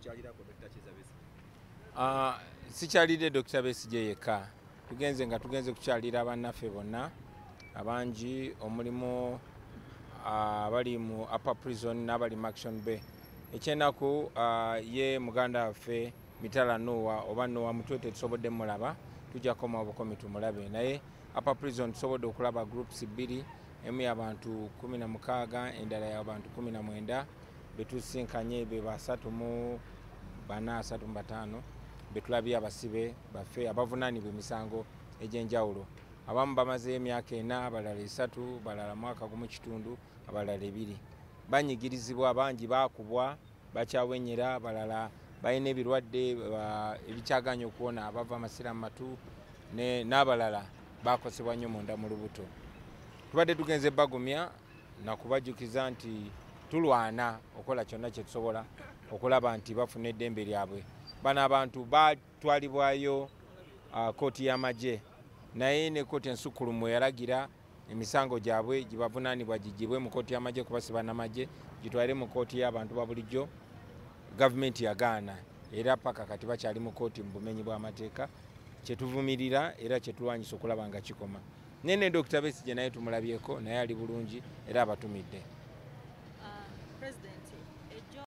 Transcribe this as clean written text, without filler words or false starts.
tukyalirako Dr. Kizza Besigye? Sikyalidde Dr. Besigye yekka, tugenze kukyalira bannaffe bonna abangi omulimu abali mu Upper Prison n'abali mu Action Bay. Ekyenaku ye muganda waffe Mitala Noah oba Noah Mutwete tusobodde mulaba, tujja koma obukomi tumulabe, naye Upper Prison tusobodde okulaba groups 2, emu y'abantu 16 endala y'abantu 19 betusinkanye be ba 3 mu 5 betulabye abasibe baffe abavunaanibwa emisango egy'enjawulo. Abamu bamaze emyaka 4, abalala 3, balala mwaka gumu kitundu, abalala 2. Banyigirizibwa, bangi bakubwa, bakyawenyera, balala balina ebirwadde ebikyaganya okuwona, abava amasira mu matu, n'abalala bakosebwa nnyo munda mu lubuto. Tubadde tugenze bagumya na kubajjukiza nti tulwana okola kyonna kye tusobola okulaba nti bafuna eddembe lyabwe. Bano abantu batwalibwayo kooti y'amagye, naye ne kooti ensukkulumu yalagira emisango gyabwe gibavunaanibwa gigibwe mu kooti y'amagye kubasiba n'amagye, gitwale mu kooti y'abantu ba bulijjo. Gavumenti yagaana era paka kati bakyali mu kooti mu bumenyi bw'amateeka, kyetuvumirira era kyetulwanyisa okulaba nga kikoma. Nene Dr. Besigye naye tumulabyeko, naye ali bulungi era abatumidde. President